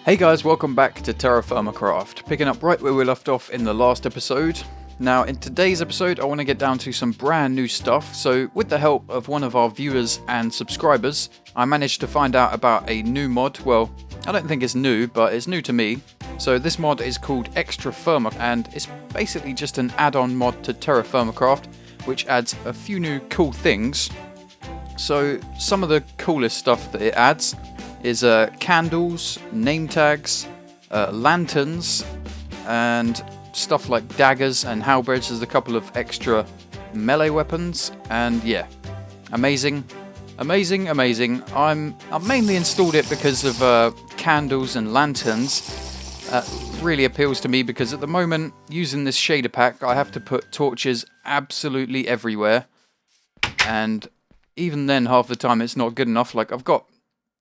Hey guys, welcome back to TerraFirmaCraft, picking up right where we left off in the last episode. Now in today's episode I want to get down to some brand new stuff, so with the help of one of our viewers and subscribers, I managed to find out about a new mod. Well, I don't think it's new, but it's new to me. So this mod is called ExtraFirma, and it's basically just an add-on mod to TerraFirmaCraft, which adds a few new cool things. So some of the coolest stuff that it adds is candles, name tags, lanterns, and stuff like daggers and halberds. There's a couple of extra melee weapons, and yeah, amazing. I've mainly installed it because of candles and lanterns. Really appeals to me because at the moment, using this shader pack, I have to put torches absolutely everywhere, and even then half the time it's not good enough. Like, I've got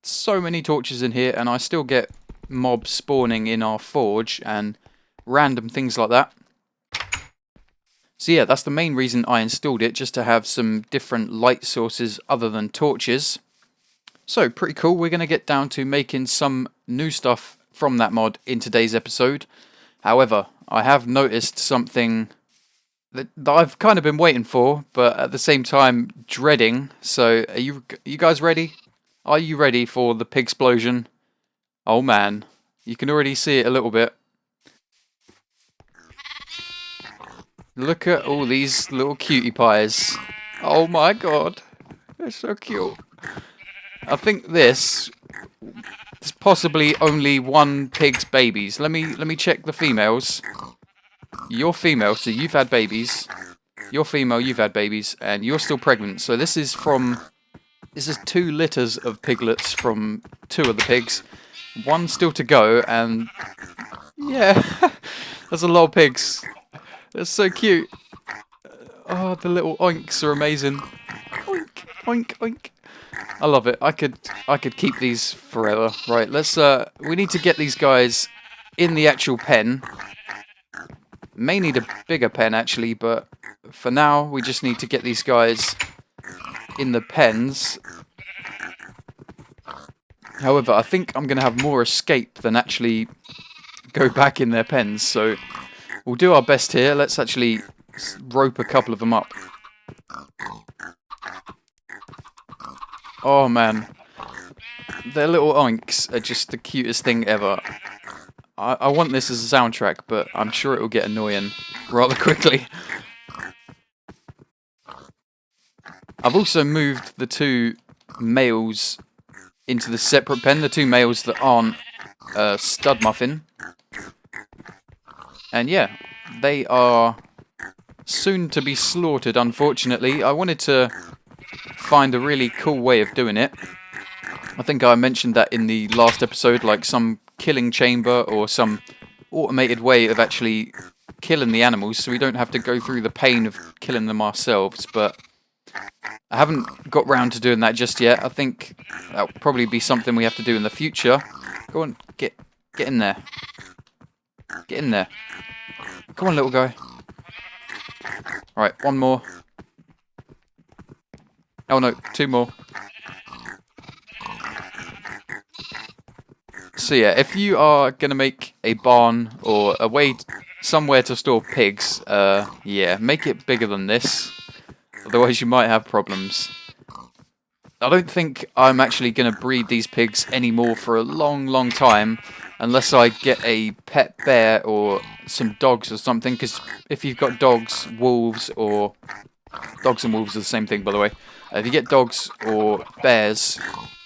so many torches in here and I still get mobs spawning in our forge and random things like that. So yeah, that's the main reason I installed it, just to have some different light sources other than torches. So pretty cool. We're going to get down to making some new stuff from that mod in today's episode. However, I have noticed something that I've kind of been waiting for, but at the same time dreading. So are you guys ready? Are you ready for the Pigsplosion? Oh man, you can already see it a little bit. Look at all these little cutie pies. Oh my god, they're so cute. I think this is possibly only one pig's babies. Let me check the females. You're female, so you've had babies. You're female, you've had babies, and you're still pregnant. So this is 2 litters of piglets from 2 of the pigs. 1 still to go, and yeah, there's a lot of pigs. They're so cute. Oh, the little oinks are amazing. Oink, oink, oink. I love it. I could keep these forever. Right, let's we need to get these guys in the actual pen. May need a bigger pen actually, but for now we just need to get these guys in the pens. However, I think I'm going to have more escape than actually go back in their pens, so we'll do our best here. Let's actually rope a couple of them up. Oh man, their little oinks are just the cutest thing ever. I want this as a soundtrack, but I'm sure it will get annoying rather quickly. I've also moved the 2 males into the separate pen, the 2 males that aren't stud muffin. And yeah, they are soon to be slaughtered, unfortunately. I wanted to find a really cool way of doing it. I think I mentioned that in the last episode, like some killing chamber or some automated way of actually killing the animals so we don't have to go through the pain of killing them ourselves, but I haven't got round to doing that just yet. I think that'll probably be something we have to do in the future. Go on, get in there. Get in there. Come on, little guy. Right, 1 more. Oh no, 2 more. So yeah, if you are going to make a barn or a way, somewhere to store pigs, yeah, make it bigger than this. Otherwise you might have problems. I don't think I'm actually going to breed these pigs anymore for a long time, unless I get a pet bear or some dogs or something, because if you've got dogs, wolves, or... Dogs and wolves are the same thing, by the way. If you get dogs or bears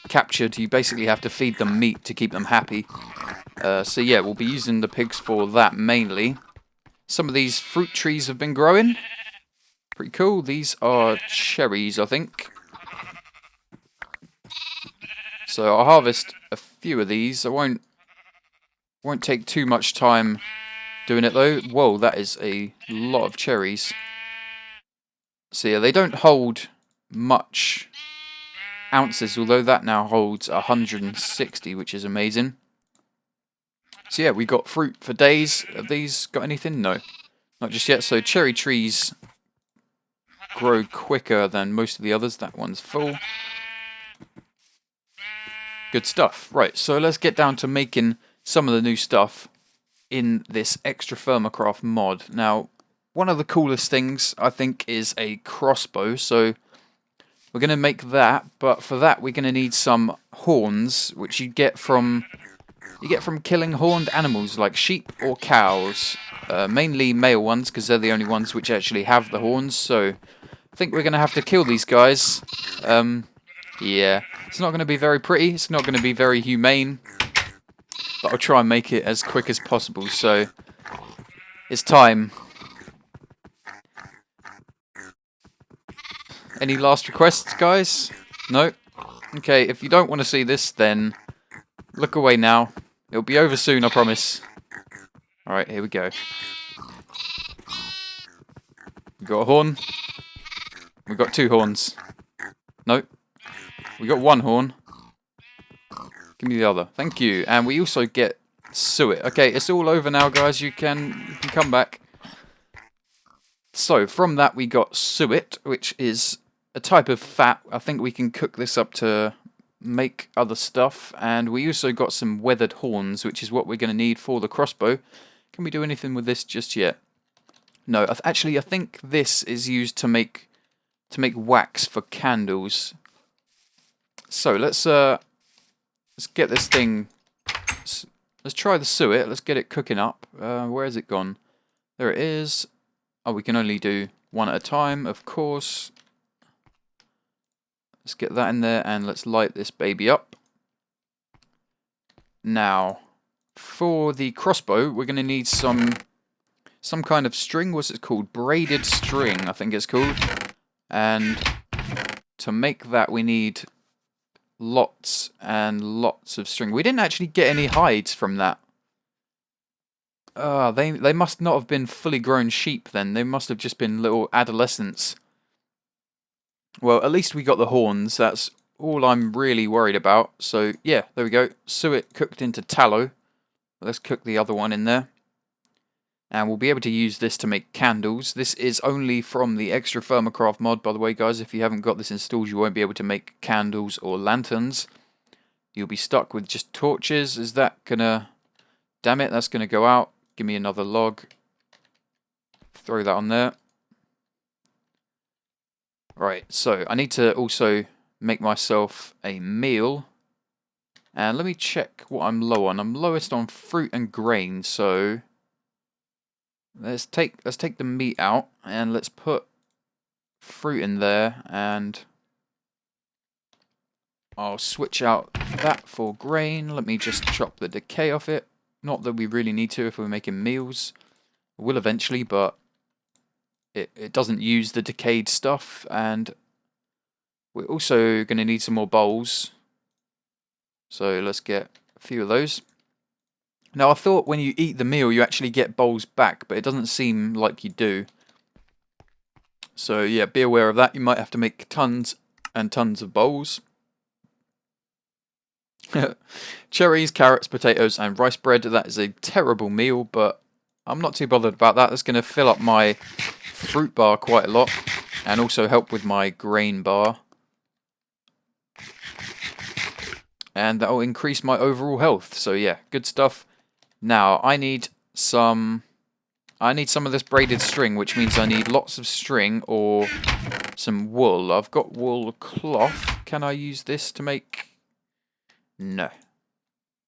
captured, you basically have to feed them meat to keep them happy. So yeah, we'll be using the pigs for that mainly. Some of these fruit trees have been growing. Pretty cool. These are cherries, I think. So I'll harvest a few of these. I won't take too much time doing it though. Whoa, that is a lot of cherries. So yeah, they don't hold much ounces, although that now holds 160, which is amazing. So yeah, we got fruit for days. Have these got anything? No, not just yet. So cherry trees grow quicker than most of the others. That one's full. Good stuff. Right, so let's get down to making some of the new stuff in this ExtraFirmaCraft mod. Now, one of the coolest things, I think, is a crossbow. So we're going to make that, but for that we're going to need some horns, which you get from killing horned animals like sheep or cows. Mainly male ones, because they're the only ones which actually have the horns. So I think we're going to have to kill these guys. Yeah, it's not going to be very pretty. It's not going to be very humane. But I'll try and make it as quick as possible. So it's time. Any last requests, guys? No? Okay, if you don't want to see this, then look away now. It'll be over soon, I promise. Alright, here we go. We got a horn. We got 2 horns. No. We got 1 horn. Give me the other. Thank you. And we also get suet. Okay, it's all over now, guys. You can come back. So, from that we got suet, which is a type of fat. I think we can cook this up to make other stuff. And we also got some weathered horns, which is what we're going to need for the crossbow. Can we do anything with this just yet? No, actually I think this is used to make wax for candles. So let's get this thing. Let's try the suet. Let's get it cooking up. Where has it gone? There it is. Oh, we can only do 1 at a time, of course. Let's get that in there and let's light this baby up. Now, for the crossbow, we're going to need some kind of string. What's it called? Braided string, I think it's called. And to make that, we need lots and lots of string. We didn't actually get any hides from that. They must not have been fully grown sheep then. They must have just been little adolescents. Well, at least we got the horns. That's all I'm really worried about. So, yeah, there we go. Suet cooked into tallow. Let's cook the other one in there. And we'll be able to use this to make candles. This is only from the ExtraFirmaCraft mod, by the way, guys. If you haven't got this installed, you won't be able to make candles or lanterns. You'll be stuck with just torches. Is that gonna... Damn it, that's gonna go out. Give me another log. Throw that on there. Right, so I need to also make myself a meal. And let me check what I'm low on. I'm lowest on fruit and grain, so... Let's take the meat out and let's put fruit in there, and I'll switch out that for grain. Let me just chop the decay off it. Not that we really need to if we're making meals. We will eventually, but it doesn't use the decayed stuff. And we're also going to need some more bowls. So let's get a few of those. Now, I thought when you eat the meal, you actually get bowls back, but it doesn't seem like you do. So, yeah, be aware of that. You might have to make tons and tons of bowls. Cherries, carrots, potatoes, and rice bread. That is a terrible meal, but I'm not too bothered about that. That's going to fill up my fruit bar quite a lot, and also help with my grain bar. And that will increase my overall health. So, yeah, good stuff. Now, I need some of this braided string, which means I need lots of string or some wool. I've got wool cloth. Can I use this to make... No.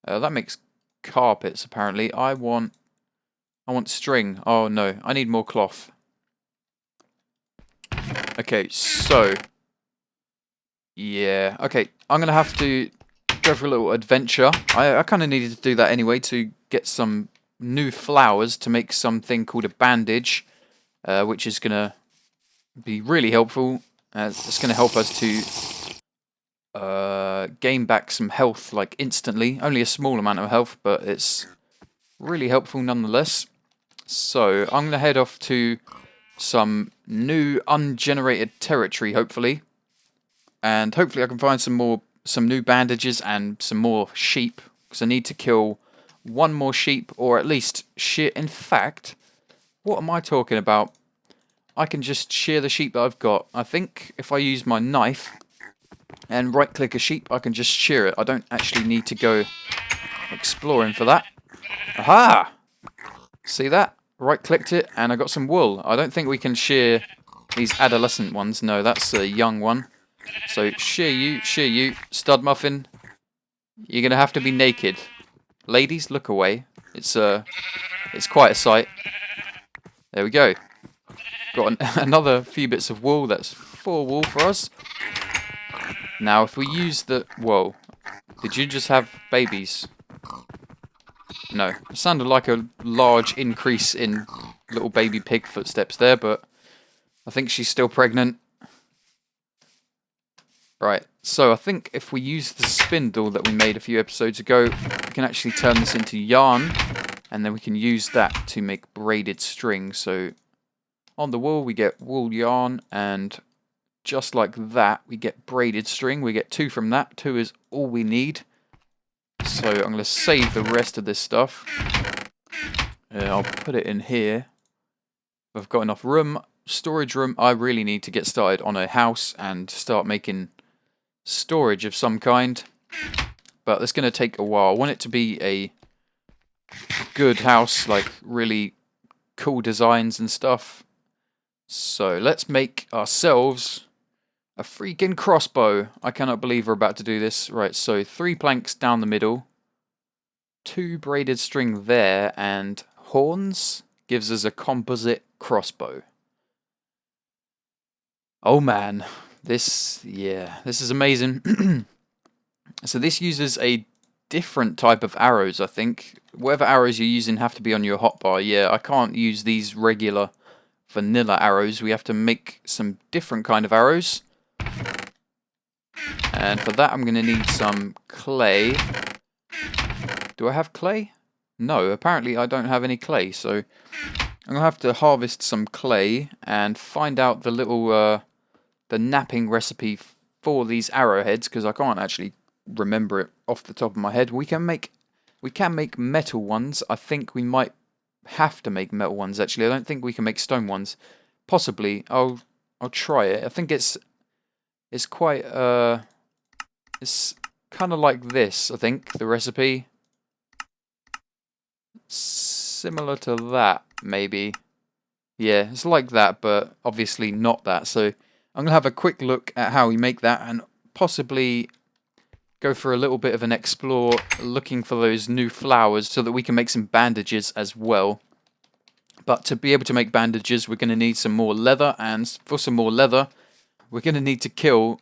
That makes carpets, apparently. I want string. Oh, no. I need more cloth. Okay, so... Yeah. Okay, I'm going to have to go for a little adventure. I kind of needed to do that anyway to get some new flowers to make something called a bandage, which is going to be really helpful. It's going to help us to gain back some health like instantly. Only a small amount of health, but it's really helpful nonetheless. So I'm going to head off to some new ungenerated territory, hopefully. And hopefully I can find some new bandages and some more sheep, because I need to kill 1 more sheep, or at least shear. In fact, what am I talking about? I can just shear the sheep that I've got. I think if I use my knife and right click a sheep, I can just shear it. I don't actually need to go exploring for that. Aha! See that? Right-clicked it, and I got some wool. I don't think we can shear these adolescent ones. No, that's a young one. So shear you, stud muffin. You're gonna have to be naked. Ladies, look away. It's quite a sight. There we go. Got another few bits of wool. That's 4 wool for us. Now, if we use the... Whoa. Did you just have babies? No. It sounded like a large increase in little baby pig footsteps there, but I think she's still pregnant. Right. So I think if we use the spindle that we made a few episodes ago, we can actually turn this into yarn, and then we can use that to make braided string. So on the wool, we get wool yarn, and just like that, we get braided string. We get 2 from that. 2 is all we need. So I'm going to save the rest of this stuff. I'll put it in here. I've got enough room. Storage room. I really need to get started on a house and start making storage of some kind. But that's going to take a while. I want it to be a good house, like really cool designs and stuff. So let's make ourselves a freaking crossbow. I cannot believe we're about to do this. Right, so 3 planks down the middle, 2 braided string there, and horns gives us a composite crossbow. Oh man, this is amazing. So this uses a different type of arrows, I think. Whatever arrows you're using have to be on your hotbar. Yeah, I can't use these regular vanilla arrows. We have to make some different kind of arrows. And for that I'm going to need some clay. Do I have clay? No, apparently I don't have any clay, so I'm going to have to harvest some clay and find out the little the napping recipe for these arrowheads, because I can't actually remember it off the top of my head. We can make metal ones. I think we might have to make metal ones actually. I don't think we can make stone ones. Possibly. I'll try it. I think it's quite it's kind of like this, I think, the recipe. Similar to that, maybe. Yeah, it's like that, but obviously not that. So I'm going to have a quick look at how we make that and possibly go for a little bit of an explore looking for those new flowers so that we can make some bandages as well. But to be able to make bandages, we're going to need some more leather, and for some more leather, we're going to need to kill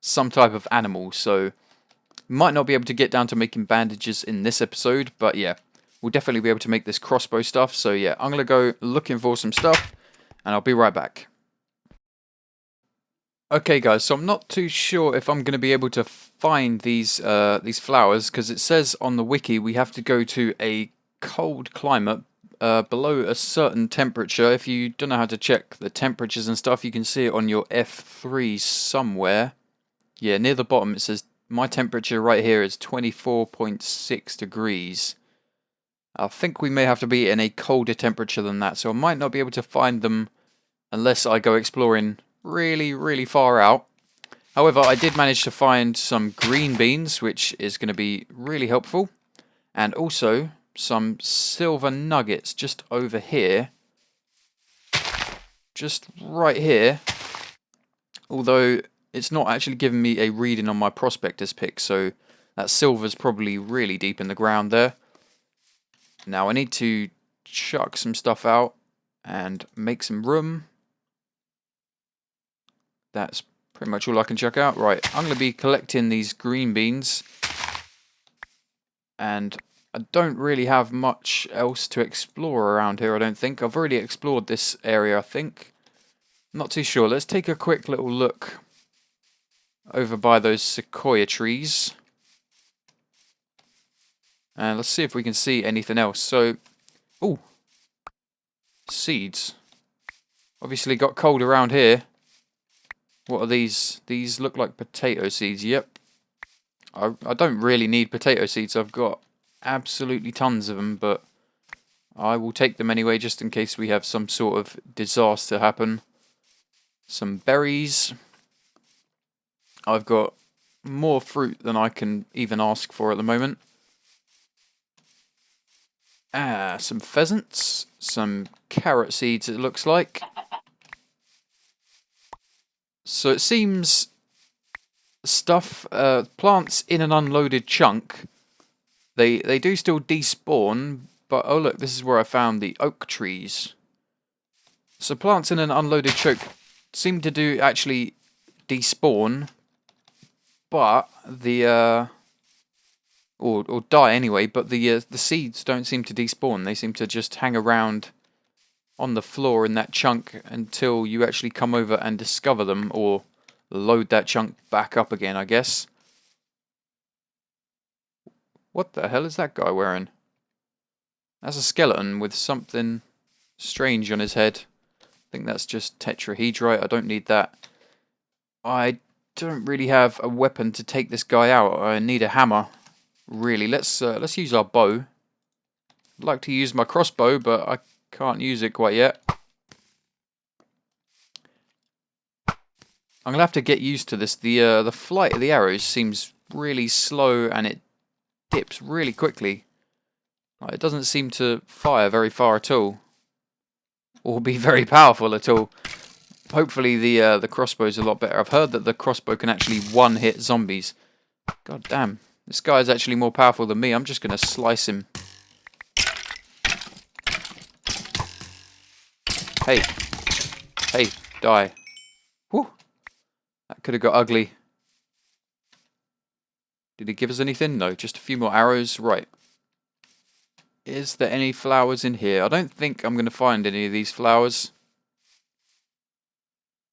some type of animal. So we might not be able to get down to making bandages in this episode, but yeah, we'll definitely be able to make this crossbow stuff. So yeah, I'm going to go looking for some stuff, and I'll be right back. Okay guys, so I'm not too sure if I'm going to be able to find these flowers, because it says on the wiki we have to go to a cold climate below a certain temperature. If you don't know how to check the temperatures and stuff, you can see it on your F3 somewhere. Yeah, near the bottom it says my temperature right here is 24.6 degrees. I think we may have to be in a colder temperature than that, so I might not be able to find them unless I go exploring really, really far out. However, I did manage to find some green beans, which is going to be really helpful, and also some silver nuggets just over here, just right here, although it's not actually giving me a reading on my prospector's pick, so that silver's probably really deep in the ground there. Now I need to chuck some stuff out and make some room. That's pretty much all I can chuck out. Right, I'm going to be collecting these green beans, and I don't really have much else to explore around here, I don't think. I've already explored this area, I think. Not too sure. Let's take a quick little look over by those sequoia trees. And let's see if we can see anything else. So, ooh, seeds. Obviously got cold around here. What are these? These look like potato seeds. Yep. I don't really need potato seeds. I've got absolutely tons of them, but I will take them anyway just in case we have some sort of disaster happen. Some berries. I've got more fruit than I can even ask for at the moment. Some pheasants, some carrot seeds it looks like. So it seems stuff, plants in an unloaded chunk, they do still despawn, but oh look, this is where I found the oak trees. So plants in an unloaded chunk seem to do actually despawn, but the or die anyway, but the seeds don't seem to despawn. They seem to just hang around on the floor in that chunk until you actually come over and discover them, or load that chunk back up again, I guess. What the hell is that guy wearing? That's a skeleton with something strange on his head. I think that's just tetrahedrite. I don't need that. I don't really have a weapon to take this guy out. I need a hammer. Really, let's use our bow. I'd like to use my crossbow, but I can't use it quite yet. I'm gonna have to get used to this. The flight of the arrows seems really slow, and it dips really quickly. Like, it doesn't seem to fire very far at all, or be very powerful at all. Hopefully the crossbow's a lot better. I've heard that the crossbow can actually one-hit zombies. God damn. This guy's actually more powerful than me. I'm just going to slice him. Hey. Hey, die. Whew. That could have got ugly. Did he give us anything? No, just a few more arrows. Right. Is there any flowers in here? I don't think I'm going to find any of these flowers.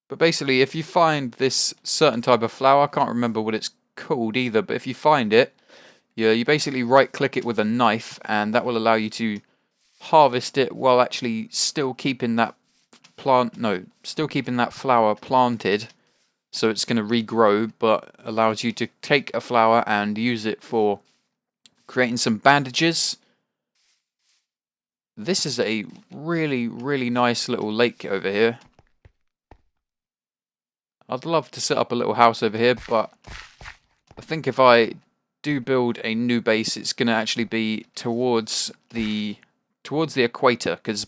But basically, if you find this certain type of flower, I can't remember what it's called either, but if you find it, you basically right-click it with a knife, and that will allow you to harvest it while actually still keeping that flower planted. So it's going to regrow, but allows you to take a flower and use it for creating some bandages. This is a really, really nice little lake over here. I'd love to set up a little house over here, but I think if I do build a new base, it's going to actually be towards the equator, because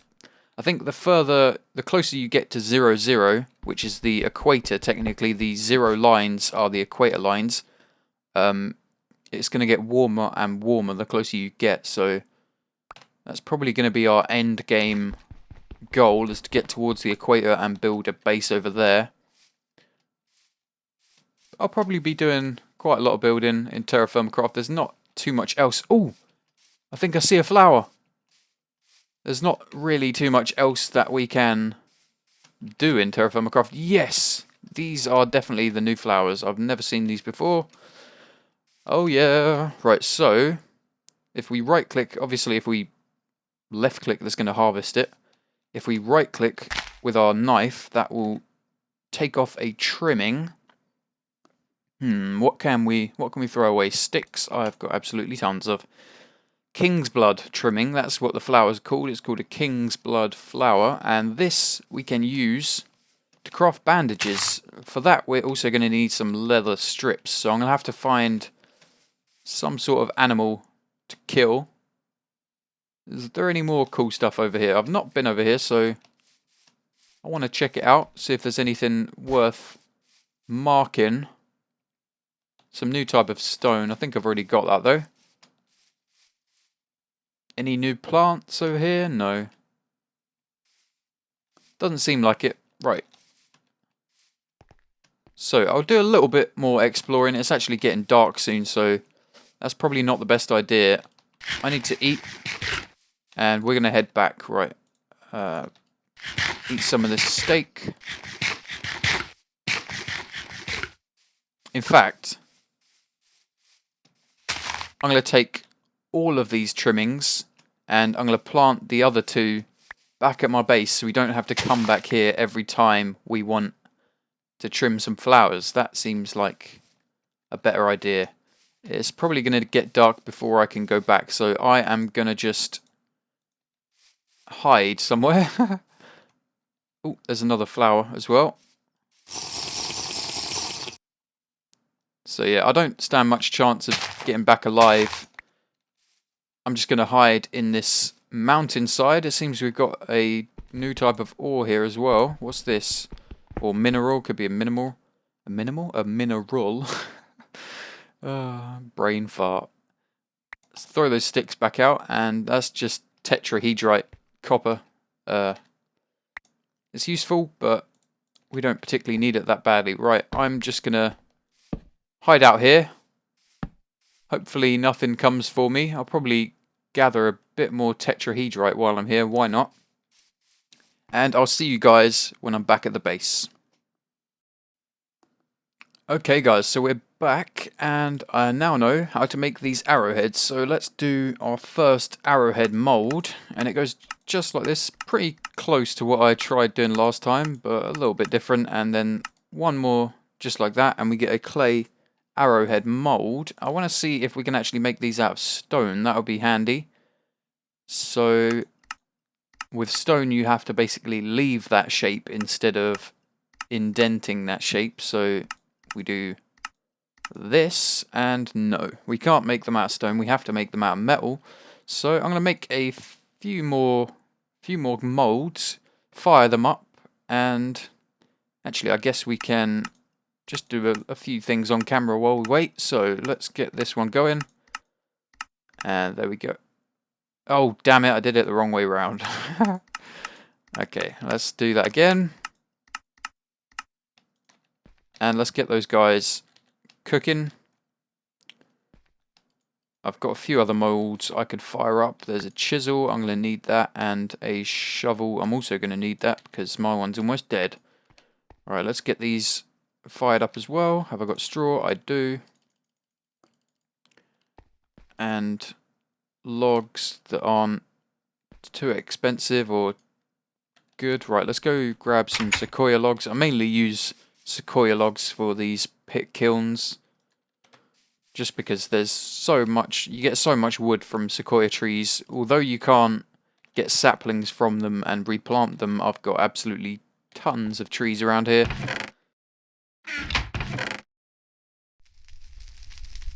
I think the closer you get to 0, 0, which is the equator, technically the 0 lines are the equator lines, it's going to get warmer and warmer the closer you get, so that's probably going to be our end game goal, is to get towards the equator and build a base over there. I'll probably be doing quite a lot of building in TerraFirmaCraft. There's not too much else. Oh, I think I see a flower. There's not really too much else that we can do in TerraFirmaCraft. Yes, these are definitely the new flowers. I've never seen these before. Oh yeah. Right, so if we right click, obviously if we left click, that's going to harvest it. If we right click with our knife, that will take off a trimming. What can we throw away? Sticks. I've got absolutely tons of. King's blood trimming, that's what the flower's called. It's called a king's blood flower, and this we can use to craft bandages. For that, we're also going to need some leather strips, so I'm going to have to find some sort of animal to kill. Is there any more cool stuff over here? I've not been over here, so I want to check it out, see if there's anything worth marking. Some new type of stone. I think I've already got that, though. Any new plants over here? No. Doesn't seem like it. Right. So, I'll do a little bit more exploring. It's actually getting dark soon, so that's probably not the best idea. I need to eat. And we're going to head back. Right. Eat some of this steak. In fact, I'm going to take all of these trimmings and I'm going to plant the other two back at my base so we don't have to come back here every time we want to trim some flowers. That seems like a better idea. It's probably going to get dark before I can go back, so I am going to just hide somewhere. Oh, there's another flower as well. So yeah, I don't stand much chance of getting back alive. I'm just going to hide in this mountainside. It seems we've got a new type of ore here as well. What's this? Or mineral, could be a minimal. A minimal? A mineral. Brain fart. Let's throw those sticks back out, and that's just tetrahedrite copper. It's useful, but we don't particularly need it that badly. Right, I'm just gonna hide out here. Hopefully nothing comes for me. I'll probably gather a bit more tetrahedrite while I'm here. Why not? And I'll see you guys when I'm back at the base. Okay guys, so we're back, and I now know how to make these arrowheads. So let's do our first arrowhead mold, and it goes just like this, pretty close to what I tried doing last time, but a little bit different. And then one more just like that, and we get a clay arrowhead mold. I want to see if we can actually make these out of stone. That would be handy. So with stone you have to basically leave that shape instead of indenting that shape. So we do this, and no, we can't make them out of stone. We have to make them out of metal. So I'm going to make a few more molds, fire them up, and actually I guess we can just do a few things on camera while we wait. So let's get this one going, and there we go. Oh damn it, I did it the wrong way around. Okay, let's do that again. And let's get those guys cooking. I've got a few other molds I could fire up. There's a chisel, I'm going to need that, and a shovel. I'm also going to need that because my one's almost dead. Alright, let's get these fired up as well. Have I got straw? I do. And logs that aren't too expensive or good. Right, let's go grab some sequoia logs. I mainly use sequoia logs for these pit kilns, just because there's so much, you get so much wood from sequoia trees. Although you can't get saplings from them and replant them, I've got absolutely tons of trees around here.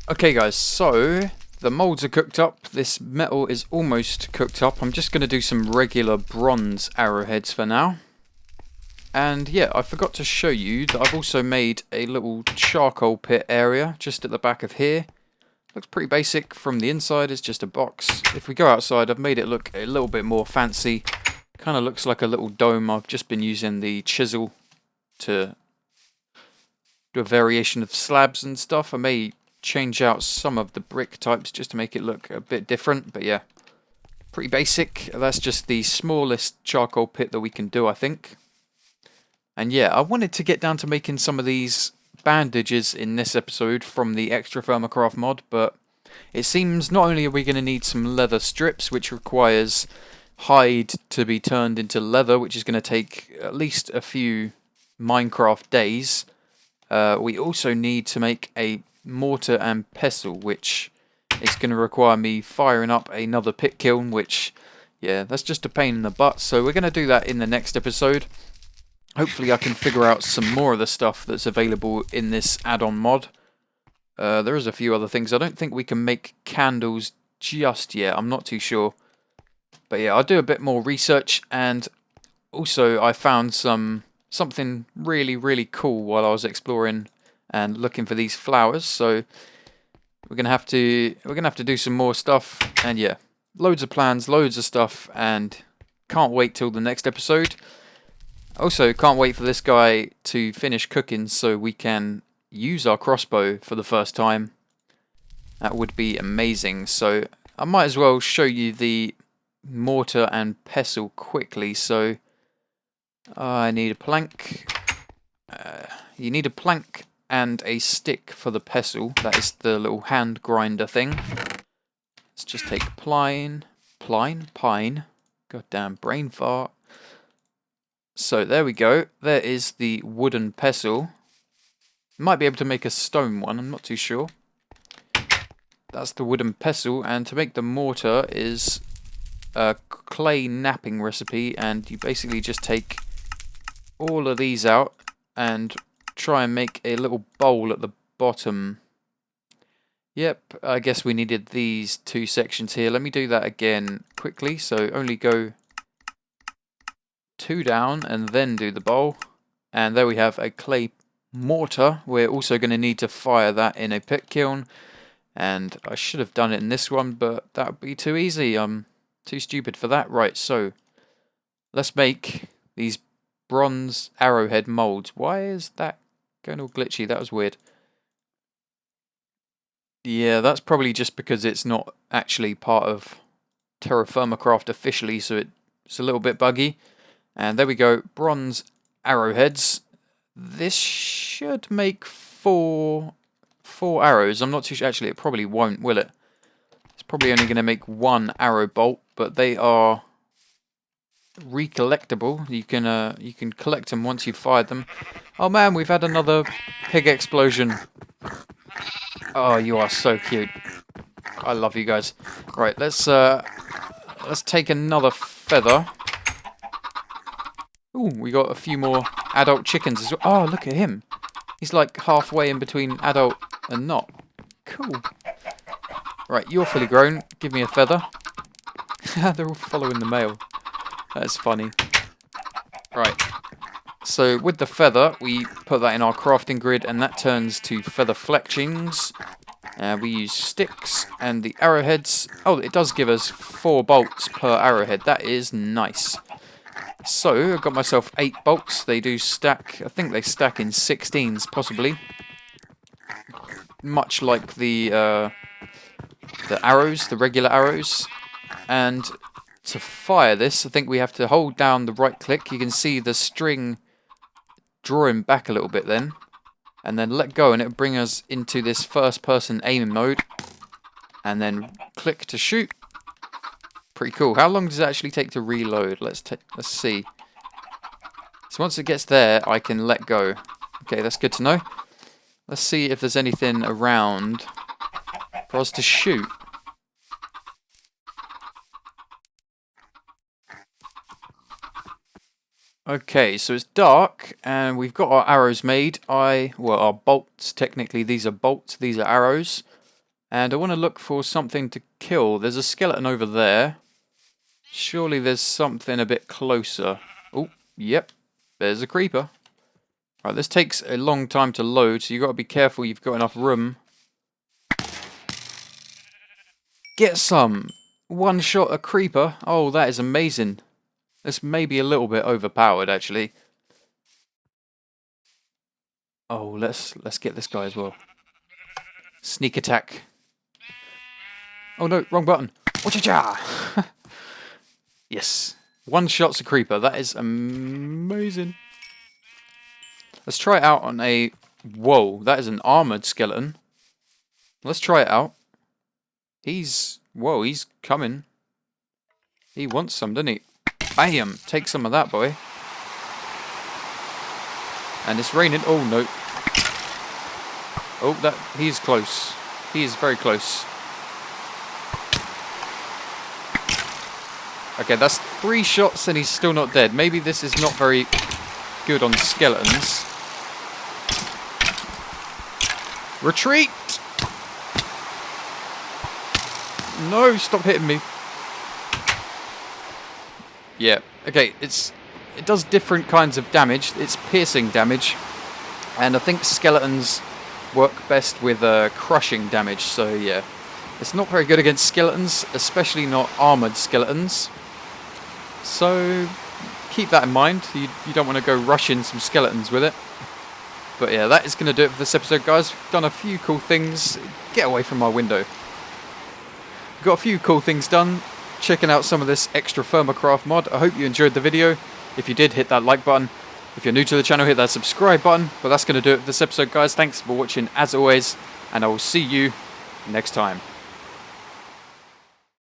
Okay guys, so the molds are cooked up. This metal is almost cooked up. I'm just going to do some regular bronze arrowheads for now. And yeah, I forgot to show you that I've also made a little charcoal pit area just at the back of here. Looks pretty basic from the inside, it's just a box. If we go outside, I've made it look a little bit more fancy. Kind of looks like a little dome. I've just been using the chisel to do a variation of slabs and stuff. I may change out some of the brick types just to make it look a bit different, but yeah, pretty basic. That's just the smallest charcoal pit that we can do, I think. And yeah, I wanted to get down to making some of these bandages in this episode from the ExtraFirmaCraft mod, but it seems not only are we going to need some leather strips, which requires hide to be turned into leather, which is going to take at least a few Minecraft days, we also need to make a mortar and pestle, which is going to require me firing up another pit kiln, which, yeah, that's just a pain in the butt. So we're going to do that in the next episode. Hopefully I can figure out some more of the stuff that's available in this add-on mod. There is a few other things. I don't think we can make candles just yet. I'm not too sure. But yeah, I'll do a bit more research. And also I found something really, really cool while I was exploring and looking for these flowers. So we're gonna have to do some more stuff. And yeah, loads of plans, loads of stuff, and can't wait till the next episode. Also, can't wait for this guy to finish cooking so we can use our crossbow for the first time. That would be amazing. So I might as well show you the mortar and pestle quickly. So I need a plank. You need a plank and a stick for the pestle. That is the little hand grinder thing. Let's just take pine. Goddamn brain fart. So there we go. There is the wooden pestle. Might be able to make a stone one, I'm not too sure. That's the wooden pestle, and to make the mortar is a clay knapping recipe, and you basically just take all of these out and try and make a little bowl at the bottom. Yep, I guess we needed these 2 sections here. Let me do that again quickly. So only go 2 down and then do the bowl. And there we have a clay mortar. We're also going to need to fire that in a pit kiln. And I should have done it in this one, but that would be too easy. I'm too stupid for that. Right, so let's make these bronze arrowhead molds. Why is that going all glitchy? That was weird. Yeah, that's probably just because it's not actually part of TerraFirmaCraft officially, so it's a little bit buggy. And there we go, bronze arrowheads. This should make four arrows. I'm not too sure. Actually, it probably won't, will it? It's probably only going to make 1 arrow bolt, but they are recollectible. You can collect them once you've fired them. Oh man, we've had another pig explosion. Oh, you are so cute. I love you guys. Right, let's take another feather. Ooh, we got a few more adult chickens as well. Oh, look at him. He's like halfway in between adult and not. Cool. Right, you're fully grown. Give me a feather. They're all following the male. That's funny. Right. So with the feather, we put that in our crafting grid, and that turns to feather fletchings. We use sticks and the arrowheads. Oh, it does give us 4 bolts per arrowhead. That is nice. So I've got myself 8 bolts. They do stack. I think they stack in 16s, possibly. Much like the arrows, the regular arrows. And to fire this, I think we have to hold down the right click. You can see the string drawing back a little bit then. And then let go, and it'll bring us into this first-person aiming mode. And then click to shoot. Pretty cool. How long does it actually take to reload? Let's see. So once it gets there, I can let go. Okay, that's good to know. Let's see if there's anything around for us to shoot. Okay, so it's dark, and we've got our arrows made. Well, our bolts, technically these are bolts, these are arrows. And I want to look for something to kill. There's a skeleton over there. Surely there's something a bit closer. Oh, yep, there's a creeper. Right, this takes a long time to load, so you've got to be careful you've got enough room. Get some! One shot a creeper. Oh, that is amazing. This may be a little bit overpowered, actually. Oh, let's get this guy as well. Sneak attack. Oh no, wrong button. Wacha-cha! Yes. 1 shot's a creeper. That is amazing. Let's try it out on a... Whoa, that is an armoured skeleton. Let's try it out. Whoa, he's coming. He wants some, doesn't he? Bam! Take some of that, boy. And it's raining. Oh, no. Oh, he's close. He is very close. Okay, that's 3 shots and he's still not dead. Maybe this is not very good on skeletons. Retreat! No, stop hitting me. Yeah, okay, it does different kinds of damage. It's piercing damage. And I think skeletons work best with crushing damage, so yeah. It's not very good against skeletons, especially not armoured skeletons. So keep that in mind. You don't want to go rushing some skeletons with it. But yeah, that is going to do it for this episode, guys. We've done a few cool things. Get away from my window. Got a few cool things done. Checking out some of this ExtraFirmaCraft mod. I hope you enjoyed the video. If you did, hit that like button. If you're new to the channel, hit that subscribe button. But that's going to do it for this episode, guys. Thanks for watching as always, and I will see you next time.